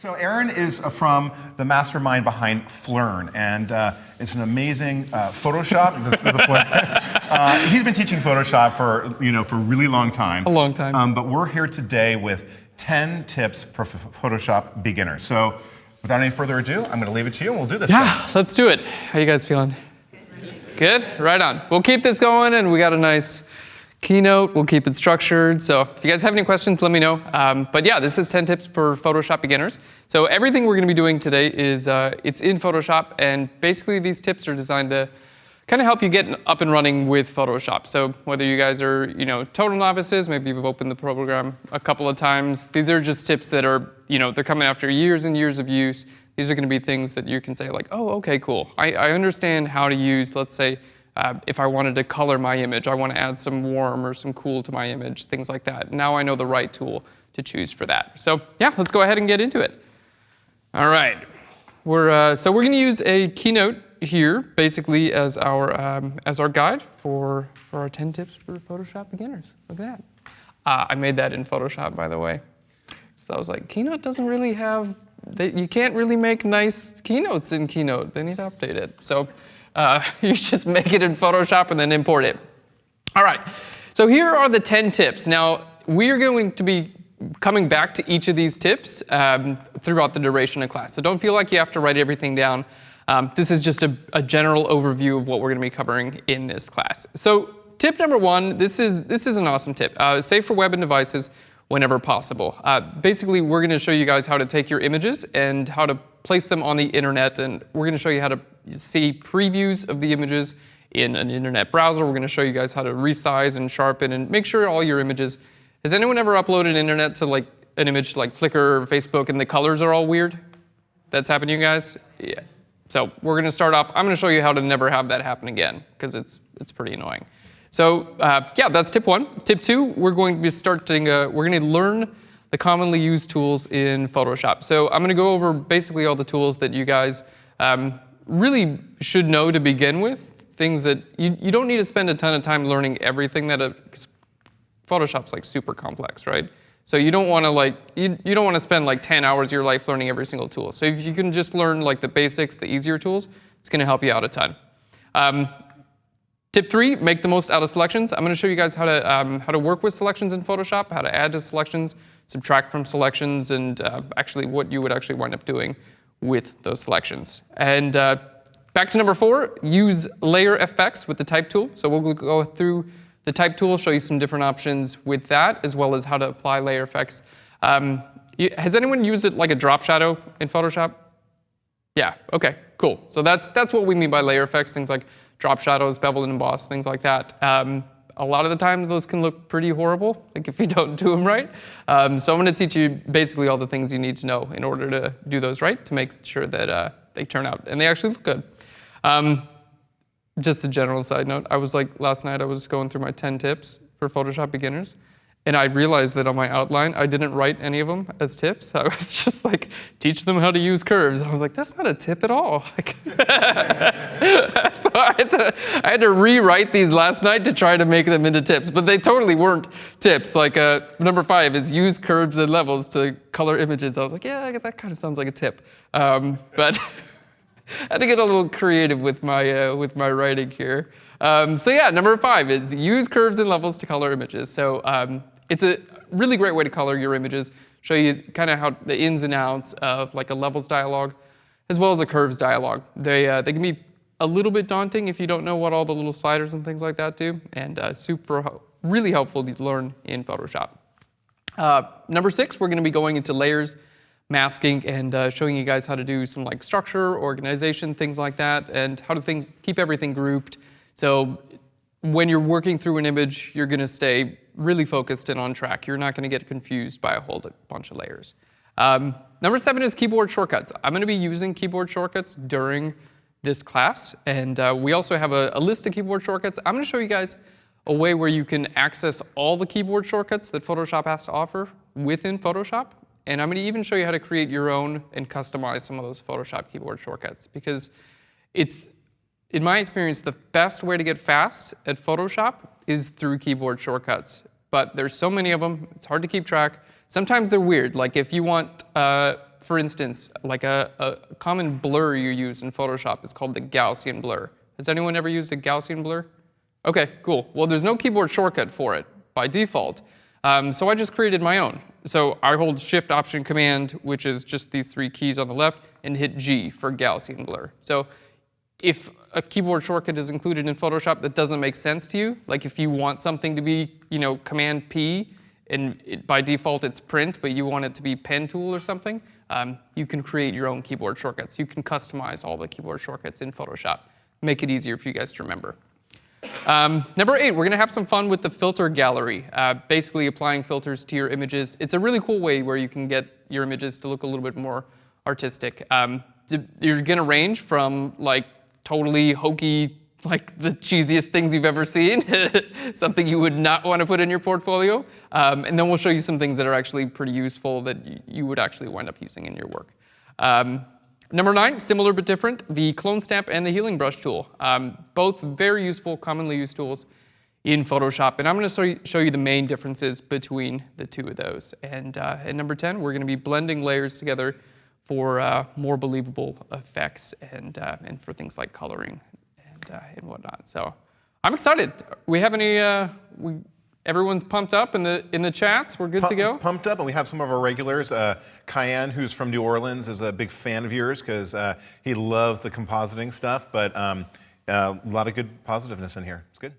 So Aaron is from the mastermind behind Flern, and it's an amazing Photoshop. This is the Flern. He's been teaching Photoshop for for a really long time. A long time. But we're here today with 10 tips for Photoshop beginners. So without any further ado, I'm going to leave it to you, and we'll do this. Yeah, let's do it. How you guys feeling? Good? Right on. We'll keep this going, and we got a nice keynote. We'll keep it structured. So if you guys have any questions, let me know. But yeah, this is 10 tips for Photoshop beginners. So everything we're going to be doing today is it's in Photoshop, and basically these tips are designed to kind of help you get up and running with Photoshop. So whether you guys are total novices, maybe you've opened the program a couple of times, these are just tips that are they're coming after years and years of use. These are going to be things that you can say like, oh, okay, cool. I understand how to use, let's say, if I wanted to color my image, I want to add some warm or some cool to my image, things like that. Now I know the right tool to choose for that. So yeah, let's go ahead and get into it. All right, so we're going to use a keynote here, basically as our guide for our 10 tips for Photoshop beginners. Look at that. I made that in Photoshop, by the way. So I was like, Keynote doesn't really have. You can't really make nice keynotes in Keynote. They need to update it. So you just make it in Photoshop and then import it. All right, so here are the 10 tips. Now, we are going to be coming back to each of these tips throughout the duration of class. So don't feel like you have to write everything down. This is just a general overview of what we're going to be covering in this class. So tip number 1, this is an awesome tip. Save for web and devices whenever possible. Basically, we're going to show you guys how to take your images and how to place them on the internet, and we're going to show you how to see previews of the images in an internet browser. We're going to show you guys how to resize and sharpen and make sure all your images. Has anyone ever uploaded internet to like an image to like Flickr or Facebook and the colors are all weird? That's happened to you guys? Yeah. So we're going to start off. I'm going to show you how to never have that happen again because it's pretty annoying. So yeah, that's tip 1. Tip 2, we're going to be starting. We're going to learn the commonly used tools in Photoshop. So I'm going to go over basically all the tools that you guys really should know to begin with. Things that you don't need to spend a ton of time learning everything that because Photoshop's like super complex, right? So you don't want to you don't want to spend like 10 hours of your life learning every single tool. So if you can just learn like the basics, the easier tools, it's going to help you out a ton. Tip 3, make the most out of selections. I'm going to show you guys how to work with selections in Photoshop, how to add to selections, subtract from selections, and actually what you would actually wind up doing with those selections. And back to number 4, use layer effects with the type tool. So we'll go through the type tool, show you some different options with that, as well as how to apply layer effects. Has anyone used it like a drop shadow in Photoshop? Yeah, okay, cool. So that's what we mean by layer effects, things like drop shadows, bevel and emboss, things like that. A lot of the time, those can look pretty horrible, like if you don't do them right. So I'm going to teach you basically all the things you need to know in order to do those right, to make sure that they turn out and they actually look good. Just a general side note, I was like, last night I was going through my 10 tips for Photoshop beginners, and I realized that on my outline, I didn't write any of them as tips. I was just like, teach them how to use curves. I was like, that's not a tip at all. So I had to rewrite these last night to try to make them into tips, but they totally weren't tips. Like number 5 is use curves and levels to color images. I was like, yeah, that kind of sounds like a tip. But I had to get a little creative with my writing here. So yeah, number 5 is use curves and levels to color images. So it's a really great way to color your images, show you kind of how the ins and outs of like a levels dialog, as well as a curves dialog. They can be a little bit daunting if you don't know what all the little sliders and things like that do, and really helpful to learn in Photoshop. Number 6, we're going to be going into layers, masking, and showing you guys how to do some like structure, organization, things like that, and how to keep everything grouped. So when you're working through an image, you're going to stay really focused and on track. You're not going to get confused by a whole bunch of layers. Number 7 is keyboard shortcuts. I'm going to be using keyboard shortcuts during this class, and we also have a list of keyboard shortcuts. I'm going to show you guys a way where you can access all the keyboard shortcuts that Photoshop has to offer within Photoshop, and I'm going to even show you how to create your own and customize some of those Photoshop keyboard shortcuts, because it's, in my experience, the best way to get fast at Photoshop is through keyboard shortcuts. But there's so many of them, it's hard to keep track. Sometimes they're weird. Like if you want for instance, like a common blur you use in Photoshop is called the Gaussian blur. Has anyone ever used a Gaussian blur? Okay, cool. Well, there's no keyboard shortcut for it by default. So I just created my own. So I hold Shift Option Command, which is just these 3 keys on the left, and hit G for Gaussian blur. So if a keyboard shortcut is included in Photoshop that doesn't make sense to you, like if you want something to be, Command P, and by default it's print, but you want it to be pen tool or something, you can create your own keyboard shortcuts. You can customize all the keyboard shortcuts in Photoshop. Make it easier for you guys to remember. Number 8, we're going to have some fun with the filter gallery, basically applying filters to your images. It's a really cool way where you can get your images to look a little bit more artistic. You're going to range from like totally hokey, like the cheesiest things you've ever seen, something you would not want to put in your portfolio, and then we'll show you some things that are actually pretty useful that you would actually wind up using in your work. Number 9, similar but different, the clone stamp and the healing brush tool. Both very useful, commonly used tools in Photoshop, and I'm going to show you the main differences between the 2 of those. And at number 10, we're going to be blending layers together for more believable effects and for things like coloring and whatnot. So I'm excited. We have any? Everyone's pumped up in the chats. We're good to go. Pumped up, and we have some of our regulars. Cayenne, who's from New Orleans, is a big fan of yours because he loves the compositing stuff. But a lot of good positiveness in here. It's good.